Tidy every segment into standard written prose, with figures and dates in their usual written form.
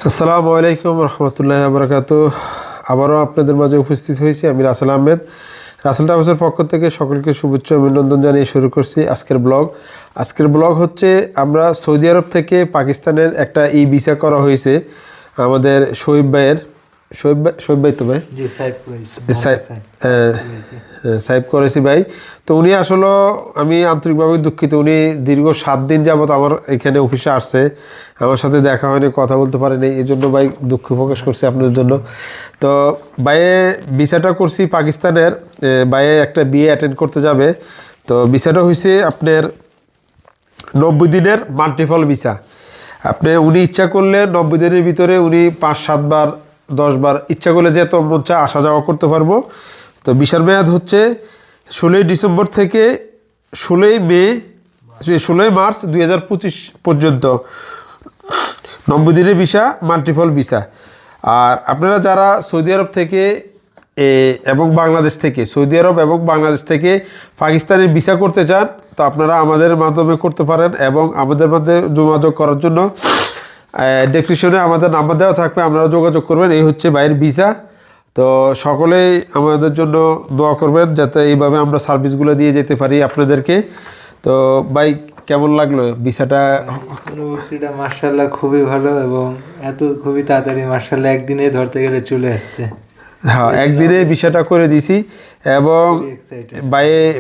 আসসালামু আলাইকুম রহমতুল্লাহি ওয়া বারাকাতুহু। আবারও আপনাদের মাঝে উপস্থিত হয়েছি আমি রাসেল আহমেদ। রাসেল ট্রাভেলসের পক্ষ থেকে সকলকে শুভেচ্ছা ও অভিনন্দন জানিয়ে শুরু করছি আজকের ব্লগ হচ্ছে আমরা সৌদি আরব থেকে পাকিস্তানের একটা ভিসা করা হয়েছে আমাদের শোয়েব ভাই তো ভাই সাহেব করেছি ভাই। তো উনি আসলে আমি আন্তরিকভাবে দুঃখিত, উনি দীর্ঘ 7 দিন যাবত আমার এখানে অফিসে আসছে, আমার সাথে দেখা হয়নি, কথা বলতে পারেনি, এই জন্য ভাই দুঃখ প্রকাশ করছি আপনাদের জন্য। তো ভাইয়ে ভিসাটা করছি পাকিস্তানের, ভাইয়ে একটা বিয়ে অ্যাটেন্ড করতে যাবে। তো ভিসাটা হয়েছে আপনার 90 দিনের মাল্টিপল ভিসা। উনি ইচ্ছা করলে 90 দিনের ভিতরে উনি 5-7 বার 10 বার ইচ্ছা করলে যেত মন চা আসা যাওয়া করতে পারবো। তো ভিসার মেয়াদ হচ্ছে 16 ডিসেম্বর থেকে 16 মার্চ 2025 পর্যন্ত 90 দিনের ভিসা, মাল্টিপল ভিসা। আর আপনারা যারা সৌদি আরব থেকে এবং বাংলাদেশ থেকে, সৌদি আরব এবং বাংলাদেশ থেকে পাকিস্তানের ভিসা করতে চান, তো আপনারা আমাদের মাধ্যমে করতে পারেন। এবং আমাদের মধ্যে যোগাযোগ করার জন্য ডেসক্রিপশনে আমাদের নাম্বার দেওয়া থাকবে, আপনারা যোগাযোগ করবেন। এই হচ্ছে বাইরের ভিসা। তো সকলেই আমাদের জন্য দোয়া করবেন যাতে এইভাবে আমরা সার্ভিসগুলো দিয়ে যেতে পারি আপনাদেরকে। তো ভাই কেমন লাগলো ভিসাটা? অনুভূতিটা মার্শাল্লাহ খুবই ভালো, এবং খুবই তাড়াতাড়ি মার্শাল্লাহ একদিনে ধরতে গেলে চলে আসছে। হ্যাঁ, একদিনে ভিসাটা করে দিছি। এবং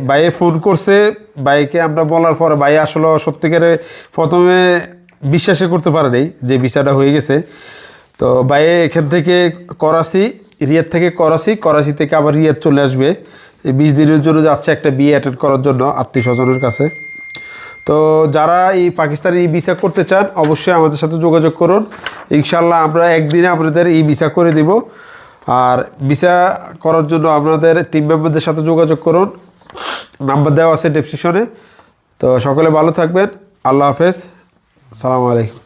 ভাইয়ে ফোন করছে, ভাইকে আমরা বলার পরে ভাই আসলে সত্যিকারে প্রথমে বিশ্বাসই করতে পারেনি যে ভিসাটা হয়ে গেছে। তো ভাইয়ে এখান থেকে রিয়াদ থেকে করাচি থেকে আবার রিয়াদ চলে আসবে, এই 20 দিনের জন্য যাচ্ছে একটা বিয়ে অ্যাটেন্ড করার জন্য আত্মীয় স্বজনের কাছে। তো যারা এই পাকিস্তানে ভিসা করতে চান অবশ্যই আমাদের সাথে যোগাযোগ করুন, ইনশাল্লাহ আমরা একদিনে আপনাদের ভিসা করে দিব। আর ভিসা করার জন্য আপনাদের টিম মেম্বারদের সাথে যোগাযোগ করুন, নাম্বার দেওয়া আছে ডেসক্রিপশনে। তো সকলে ভালো থাকবেন, আল্লাহ হাফেজ, আসসালামু আলাইকুম।